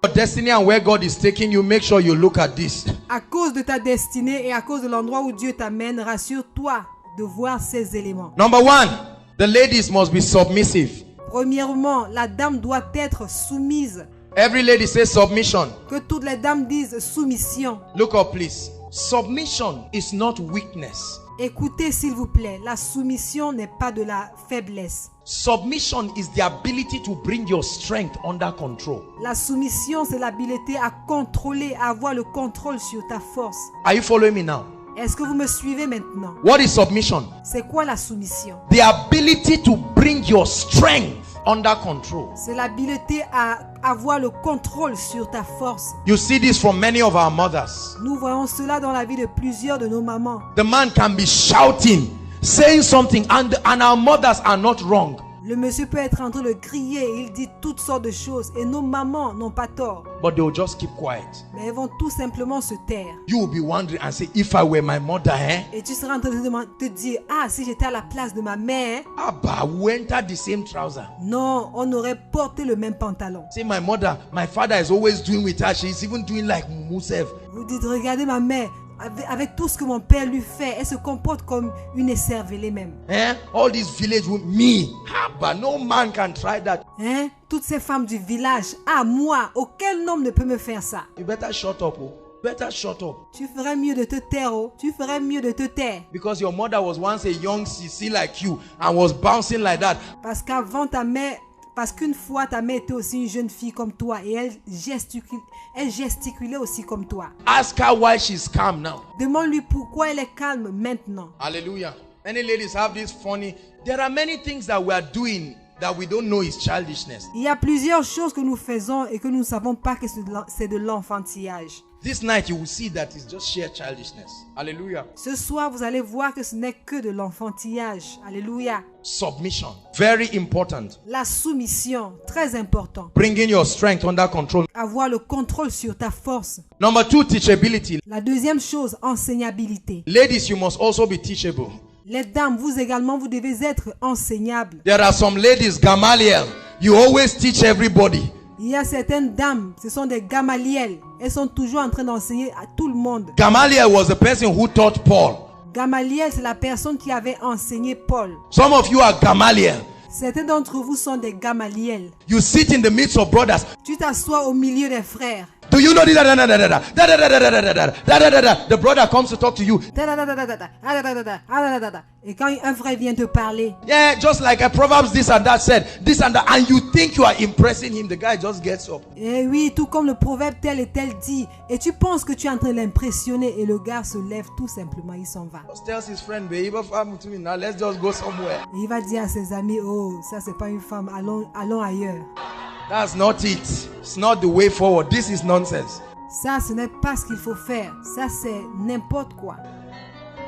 Your destiny and where God is taking you, make sure you look at this. À cause de ta destinée et à cause de l'endroit où Dieu t'amène, rassure-toi de voir ces éléments. Number 1, the ladies must be submissive. Premièrement, la dame doit être soumise. Every lady says submission. Que toutes les dames disent soumission. Look up, please. Submission is not weakness. Écoutez, s'il vous plaît, la soumission n'est pas de la faiblesse. Submission is the ability to bring your strength under control. La soumission, c'est l'habilité à contrôler, à avoir le contrôle sur ta force. Are you following me now? Est-ce que vous me suivez maintenant? What is submission? C'est quoi la soumission? The ability to bring your strength under control. C'est l'habilité à avoir le contrôle sur ta force. You see this from many of our mothers. Nous voyons cela dans la vie de plusieurs de nos mamans. The man can be shouting, saying something, and our mothers are not wrong. Le monsieur peut être en train de crier, il dit toutes sortes de choses et nos mamans n'ont pas tort. But they will just keep quiet. Mais elles vont tout simplement se taire. You will be wondering and say, if I were my mother, Et tu seras en train de te dire, ah, si j'étais à la place de ma mère, Abba, we enter the same trouser. non, on aurait porté le même pantalon. Say, my mother, my father is always doing with her. She's even doing like Musef. Vous dites, regardez ma mère, avec tout ce que mon père lui fait, elle se comporte comme une écervelée même. All this village with me. Abba, no man can try that. Toutes ces femmes du village, ah, moi, aucun homme ne peut me faire ça. You better shut up, oh. Better shut up. Tu ferais mieux de te taire, oh. Tu ferais mieux de te taire. Because your mother was once a young sissy like you and was bouncing like that. Parce qu'avant ta mère, parce qu'une fois ta mère était aussi une jeune fille comme toi et elle gesticulait aussi comme toi. Ask her why she's calm now. Demande-lui pourquoi elle est calme maintenant. Hallelujah. Many ladies have this funny. There are many things that we are doing that we don't know is childishness. Il y a plusieurs choses que nous faisons et que nous ne savons pas que c'est de l'enfantillage. This night you will see that it's just sheer childishness. Hallelujah. Ce soir, vous allez voir que ce n'est que de l'enfantillage. Alléluia. Submission. Very important. La soumission, très important. Bringing your strength under control. Avoir le contrôle sur ta force. Number 2, teachability. La deuxième chose, enseignabilité. Ladies, you must also be teachable. Les dames, vous également, vous devez être enseignables. There are some ladies, Gamaliel. You always teach everybody. Il y a certaines dames, ce sont des Gamaliel. Elles sont toujours en train d'enseigner à tout le monde. Gamaliel was the person who taught Paul. Gamaliel, c'est la personne qui avait enseigné Paul. Some of you are Gamaliel. Certains d'entre vous sont des Gamaliel. You sit in the midst of brothers. Tu t'assois au milieu des frères. Do you know the brother comes to talk to you? Et quand un frère vient te parler, Yeah, just like a Proverbs this and that said, this and that, and you think you are impressing him, the guy just gets up. et oui, tout comme le proverbe tel et tel dit, et tu penses que tu es en train de l'impressionner, et le gars se lève tout simplement, il s'en va. Just tells his friend, babe, now let's just go somewhere. Et il va dire à ses amis, oh, ça c'est pas une femme, allons ailleurs. That's not it. It's not the way forward. This is nonsense. Ça, ce n'est pas ce qu'il faut faire. Ça, c'est n'importe quoi.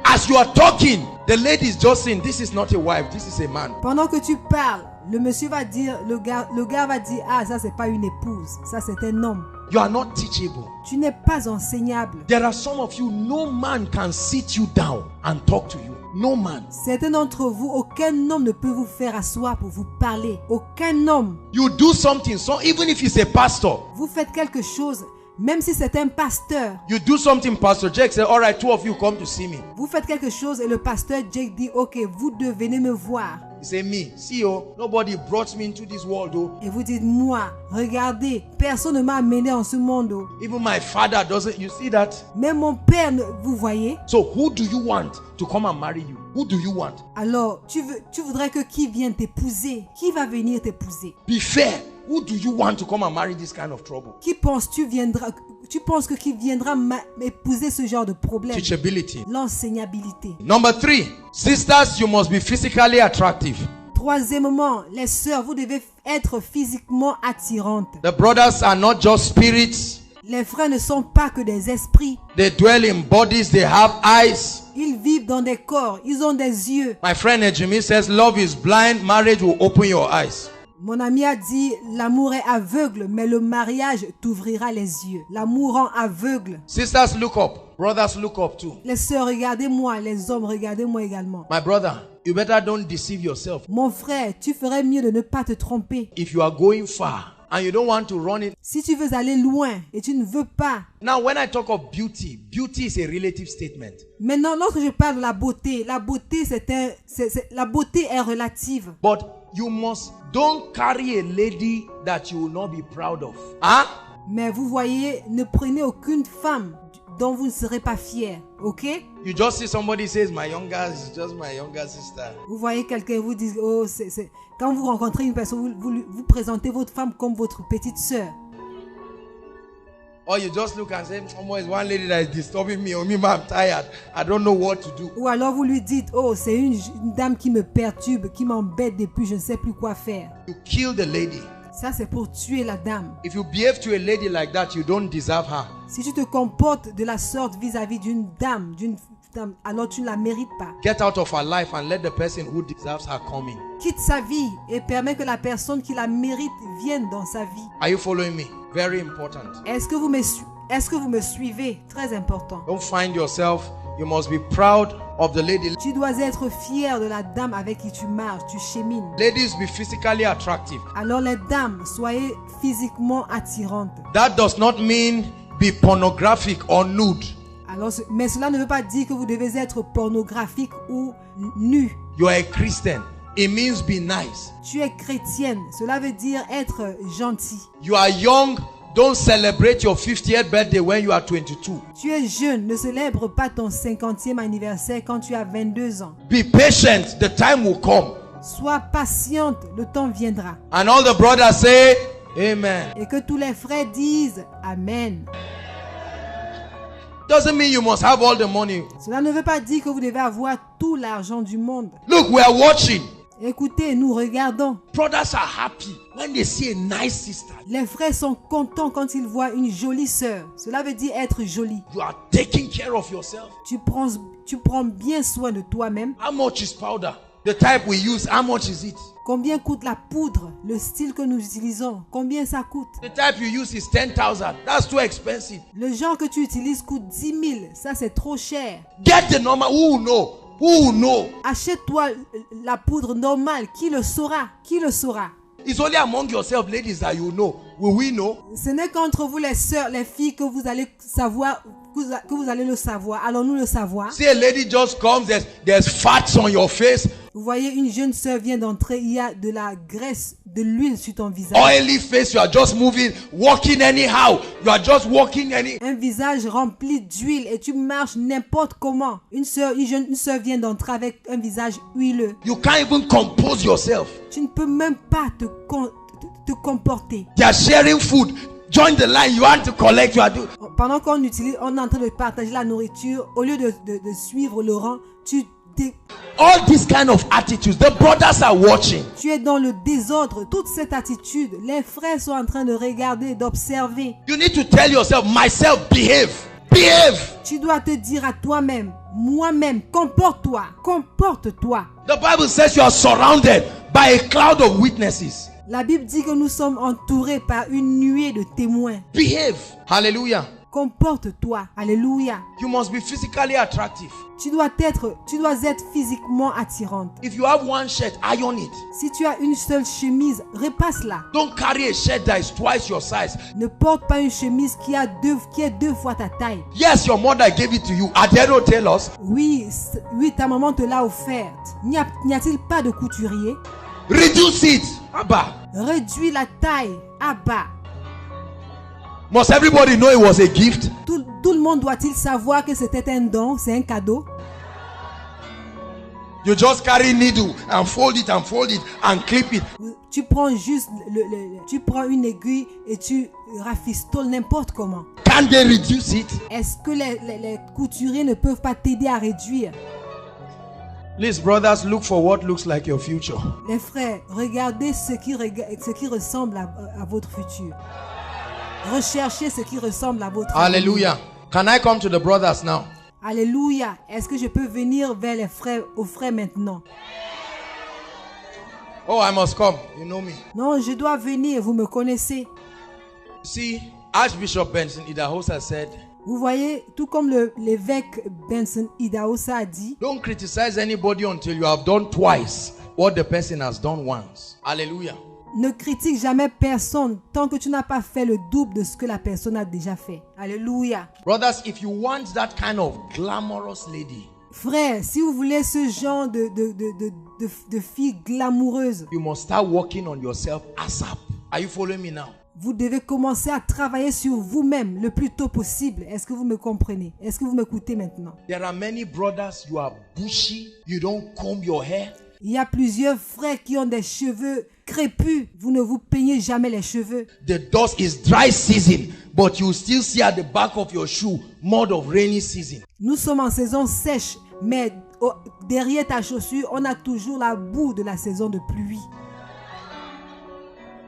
As you are talking, the lady is just saying, this is not a wife, this is a man. Pendant que tu parles, le monsieur va dire, le gars va dire, ah, ça c'est pas une épouse, ça c'est un homme. You are not teachable. Tu n'es pas enseignable. There are some of you, no man can sit you down and talk to you. No man. Certains d'entre vous, aucun homme ne peut vous faire asseoir pour vous parler. Aucun homme. You do something, so even if he's a pastor, Vous faites quelque chose, même si c'est un pasteur. you do something, Pastor Jake said, all right, two of you come to see me. Vous faites quelque chose et le pasteur Jake dit, ok, vous deux venez me voir. He said, me, see, oh, nobody brought me into this world, oh. Et vous dites, moi, regardez, personne ne m'a amené en ce monde. Oh. Even my father doesn't, you see that? Même mon père, vous voyez. So who do you want to come and marry you? Who do you want? Alors, tu voudrais que qui vienne t'épouser? Qui va venir t'épouser? Be fair. Who do you want to come and marry this kind of trouble? Tu penses que qui viendra m'épouser ce genre de problème? Teachability. L'enseignabilité. Number 3, sisters, you must be physically attractive. Troisièmement, les sœurs, vous devez être physiquement attirantes. The brothers are not just spirits. Les frères ne sont pas que des esprits. They dwell in bodies, they have eyes. Ils vivent dans des corps, ils ont des yeux. My friend Ejimi says, love is blind, marriage will open your eyes. Mon ami a dit, l'amour est aveugle, mais le mariage t'ouvrira les yeux. L'amour rend aveugle. Sisters, look up. Brothers, look up too. Les sœurs, regardez-moi. Les hommes, regardez-moi également. My brother, you better don't deceive yourself. Mon frère, tu ferais mieux de ne pas te tromper. If you are going far, and you don't want to run it. Si tu veux aller loin et tu ne veux pas. Now, when I talk of beauty, beauty is a relative statement. Maintenant, lorsque je parle de la beauté la beauté est relative. But you don't carry a lady that you will not be proud of. Huh? Mais vous voyez, ne prenez aucune femme dont vous ne serez pas fier, ok? You just see somebody says, my younger is just my younger sister. Vous voyez quelqu'un vous dit, oh, c'est... Quand vous rencontrez une personne, vous présentez votre femme comme votre petite sœur. Or you just look and say, oh, it's one lady that is disturbing me. Oh, me, I'm tired. I don't know what to do. Ou alors vous lui dites, oh, c'est une dame qui me perturbe, qui m'embête depuis, je ne sais plus quoi faire. You kill the lady. Ça, c'est pour tuer la dame. If you behave to a lady like that, you don't deserve her. Si tu te comportes de la sorte vis-à-vis d'une dame, alors tu ne la mérites pas. Get out of her life and let the person who deserves her come in. Quitte sa vie et permets que la personne qui la mérite vienne dans sa vie. Are you following me? Very important. Est-ce que vous me suivez? Très important. Don't find yourself. You must be proud of the lady. Tu dois être fier de la dame avec qui tu marches, tu chemines. Ladies, be physically attractive. Alors les dames, soyez physiquement attirantes. That does not mean be pornographic or nude. Alors, mais cela ne veut pas dire que vous devez être pornographique ou nu. You are a Christian. It means be nice. Tu es chrétienne. Cela veut dire être gentil. You are young. Don't celebrate your 50th birthday when you are 22. Tu es jeune. Ne célèbre pas ton 50e anniversaire quand tu as 22 ans. Be patient. The time will come. Sois patiente. Le temps viendra. And all the brothers say, Amen. Et que tous les frères disent Amen. Doesn't mean you must have all the money. Cela ne veut pas dire que vous devez avoir tout l'argent du monde. Look, we are watching. Écoutez, nous regardons. Brothers are happy when they see a nice sister. Les frères sont contents quand ils voient une jolie sœur. Cela veut dire être jolie. You are taking care of yourself. Tu prends bien soin de toi-même. How much is powder? The type we use, how much is it? Combien coûte la poudre? Le style que nous utilisons, combien ça coûte? The type you use is 10,000. That's too expensive. Le genre que tu utilises coûte 10 000. Ça, c'est trop cher. Get the normal. Who know? Who know? Achète-toi la poudre normale. Qui le saura? Qui le saura? It's only among yourself, ladies, that you know. Will we know? Ce n'est qu'entre vous, les sœurs, les filles, que vous allez savoir, que vous allez le savoir. Allons-nous le savoir? See, a lady just comes. There's fats on your face. Vous voyez, une jeune sœur vient d'entrer. Il y a de la graisse, de l'huile sur ton visage. Oily face. You are just moving, walking anyhow. You are just walking Un visage rempli d'huile et tu marches n'importe comment. Une sœur vient d'entrer avec un visage huileux. You can't even compose yourself. Tu ne peux même pas te comporter. They are sharing food. Join the line. You want to collect. You are doing. Pendant qu'on est en train de partager la nourriture, au lieu de suivre le rang, all these kind of attitudes, the brothers are watching. Tu es dans le désordre. Toute cette attitude, les frères sont en train de regarder, d'observer. You need to tell yourself, myself, behave. Behave. Tu dois te dire à toi-même, moi-même, comporte-toi. Comporte-toi. The Bible says you are surrounded by a cloud of witnesses. La Bible dit que nous sommes entourés par une nuée de témoins. Behave. Hallelujah. Comporte-toi. Alléluia. You must be physically attractive. Tu dois être physiquement attirante. If you have one shirt, iron it. Si tu as une seule chemise, repasse-la. Don't carry a shirt that is twice your size. Ne porte pas une chemise qui est deux fois ta taille. Yes, your mother gave it to you. Are there no tailors? Oui, ta maman te l'a offerte. N'y a-t-il pas de couturier? Reduce it. Abba. Réduis la taille. Abba. Must everybody know it was a gift? Tout le monde doit-il savoir que c'était un don, c'est un cadeau? You just carry needle and fold it and clip it. Tu prends juste tu prends une aiguille et tu rafistoles n'importe comment. Can they reduce it? Est-ce que les couturiers ne peuvent pas t'aider à réduire? Please, brothers, look for what looks like your future. Les frères, regardez ce qui ressemble à votre futur. Recherchez ce qui ressemble à votre Hallelujah. avenir. Can I come to the brothers now? Alléluia. Est-ce que je peux venir vers les frères, aux frères maintenant? Oh, I must come. You know me. Non, je dois venir. Vous me connaissez. See, Archbishop Benson Idahosa said, Vous voyez, tout comme l'évêque Benson Idahosa a dit, don't criticize anybody until you have done twice what the person has done once. Hallelujah. Ne critique jamais personne tant que tu n'as pas fait le double de ce que la personne a déjà fait. Alléluia. Brothers, if you want that kind of glamorous lady, Frère, si vous voulez ce genre de fille glamoureuse, you must start working on yourself ASAP. Are you following me now? vous devez commencer à travailler sur vous-même le plus tôt possible. Est-ce que vous me comprenez? Est-ce que vous m'écoutez maintenant? There are many brothers, you are bushy, you don't comb your hair. Il y a plusieurs frères qui ont des cheveux crépus. Vous ne vous peignez jamais les cheveux. The dust is dry season, but you still see at the back of your shoe mud of rainy season. Nous sommes en saison sèche, mais derrière ta chaussure, on a toujours la boue de la saison de pluie.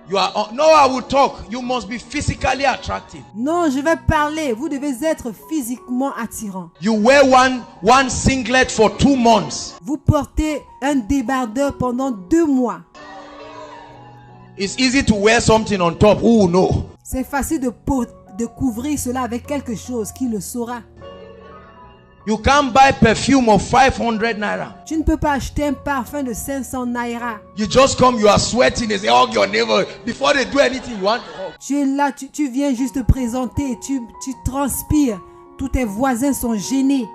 You are no, I will talk. You must be physically attractive. Non, je vais parler. Vous devez être physiquement attirant. You wear one singlet for 2 months. Vous portez un débardeur pendant 2 mois. It's easy to wear something on top. Who will know? C'est facile de couvrir cela avec quelque chose qui le saura. You can't buy perfume of 500 naira. Tu ne peux pas acheter un parfum de 500 naira. You just come, you are sweating, they say hug your neighbor. Before they do anything, you want to hug. Tu es là, tu viens juste te présenter, tu transpires. Tous tes voisins sont gênés.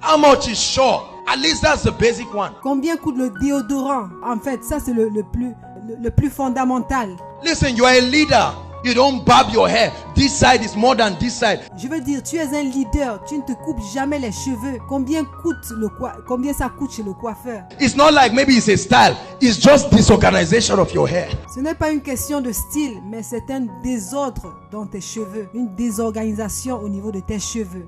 How much is sure? At least that's the basic one. Combien coûte le déodorant? En fait, ça c'est le plus fondamental. Listen, you are a leader. You don't barb your hair. This side is more than this side. Je veux dire, tu es un leader, tu ne te coupes jamais les cheveux. Combien ça coûte chez le coiffeur? It's not like maybe it's a style. It's just disorganization of your hair. Ce n'est pas une question de style, mais c'est un désordre dans tes cheveux, une désorganisation au niveau de tes cheveux.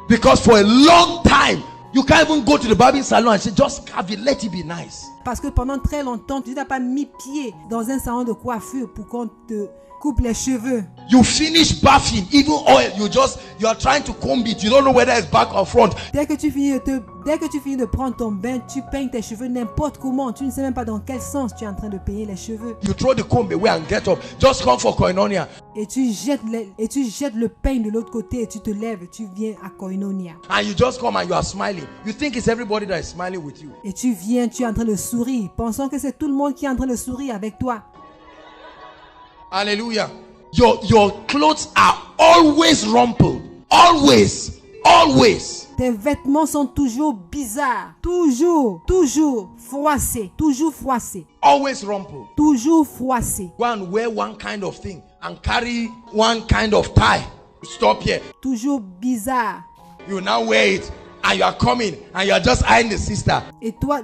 Because for a long time, you can't even go to the barbing salon and say, just carve it, let it be nice. Parce que pendant très longtemps, tu n'as pas mis pied dans un salon de coiffure pour qu'on te coupe les cheveux. You finish bathing, even oil, you are trying to comb it. You don't know whether it's back or front. Dès que tu finis de prendre ton bain, tu peignes tes cheveux n'importe comment. Tu ne sais même pas dans quel sens tu es en train de peigner les cheveux. You throw the comb away and get up. Just come for koinonia. Et tu jettes le peigne de l'autre côté et tu te lèves et tu viens à koinonia. And you just come and you are smiling. You think it's everybody that is smiling with you. Et tu viens, tu es en train de sourire, pensant que c'est tout le monde qui est en train de sourire avec toi. Hallelujah. Your clothes are always rumpled. Always. Always. Tes vêtements sont toujours bizarres. Toujours froissés. Toujours froissés. Always rumpled. Toujours froissés. Go and wear one kind of thing and carry one kind of tie. Stop here. Toujours bizarre. You now wear it and you are coming and you are just eyeing the sister. Et toi,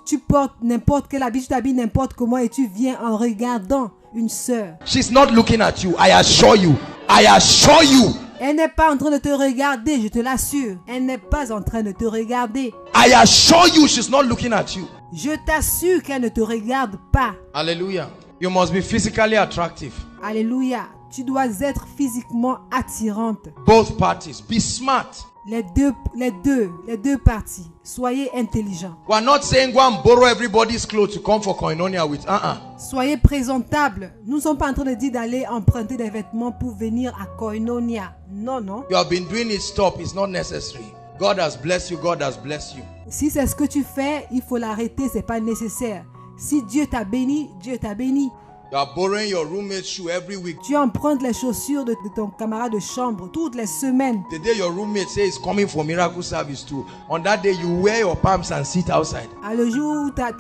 tu portes n'importe quel habit, tu t'habilles n'importe comment et tu viens en regardant une sœur. She's not looking at you. I assure you. I assure you. Elle n'est pas en train de te regarder, je te l'assure. Elle n'est pas en train de te regarder. I assure you she's not looking at you. Je t'assure qu'elle ne te regarde pas. Hallelujah. You must be physically attractive. Alléluia. Tu dois être physiquement attirante. Both parties. Be smart. Les deux parties. Soyez intelligents. We are not saying go and borrow everybody's clothes to come for koinonia with. Soyez présentables. Nous ne sommes pas en train de dire d'aller emprunter des vêtements pour venir à koinonia. Non, non. You have been doing it, stop. It's not necessary. God has blessed you. God has blessed you. Si c'est ce que tu fais, il faut l'arrêter. C'est pas nécessaire. Si Dieu t'a béni, Dieu t'a béni. You are borrowing your roommate's shoe every week. Tu empruntes les chaussures de ton camarade de chambre toutes les semaines. The day your roommate says he's coming for miracle service too, on that day you wear your palms and sit outside. Le jour où ta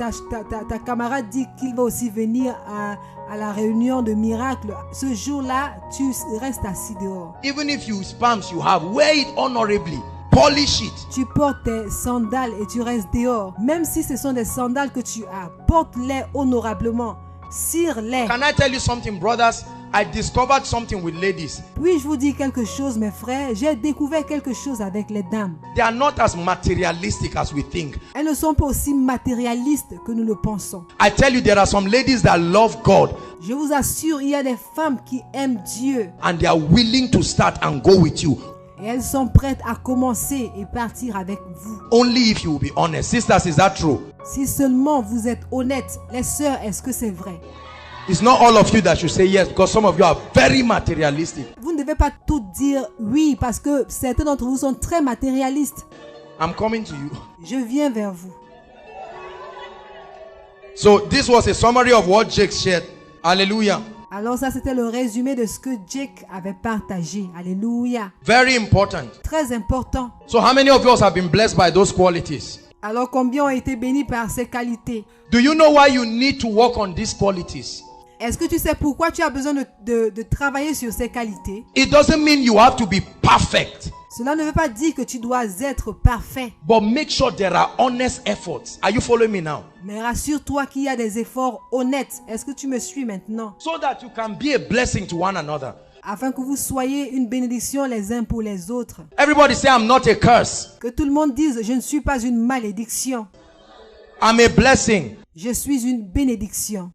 camarade dit qu'il va aussi venir à la réunion de miracle, ce jour-là, tu restes assis dehors. Even if you palms you have, wear it honorably. Polish it. Tu portes tes sandales et tu restes dehors. Même si ce sont des sandales que tu as, porte-les honorablement. Cire-les. Can I tell you something, brothers? I discovered something with ladies. Puis je vous dis quelque chose, mes frères. J'ai découvert quelque chose avec les dames. They are not as materialistic as we think. Elles ne sont pas aussi matérialistes que nous le pensons. I tell you, there are some ladies that love God. Je vous assure, il y a des femmes qui aiment Dieu. And they are willing to start and go with you. Et elles sont prêtes à commencer et partir avec vous. Only if you will be honest. Sisters, is that true? Si seulement vous êtes honnêtes. Les sœurs, est-ce que c'est vrai? It's not all of you that should say yes, because some of you are very materialistic. Vous ne devez pas tout dire oui parce que certains d'entre vous sont très matérialistes. I'm coming to you. Je viens vers vous. So this was a summary of what Jake shared. Hallelujah. Alors ça, c'était le résumé de ce que Jake avait partagé. Alléluia. Very important. Très important. So how many of us have been blessed by those qualities? Alors combien ont été bénis par ces qualités? Do you know why you need to work on these qualities? Est-ce que tu sais pourquoi tu as besoin de travailler sur ces qualités? It doesn't mean you have to be perfect. Cela ne veut pas dire que tu dois être parfait. But make sure there are honest efforts. Are you following me now? Mais rassure-toi qu'il y a des efforts honnêtes. Est-ce que tu me suis maintenant? So that you can be a blessing to one another. Afin que vous soyez une bénédiction les uns pour les autres. Everybody say, I'm not a curse. Que tout le monde dise, je ne suis pas une malédiction. I'm a blessing. Je suis une bénédiction.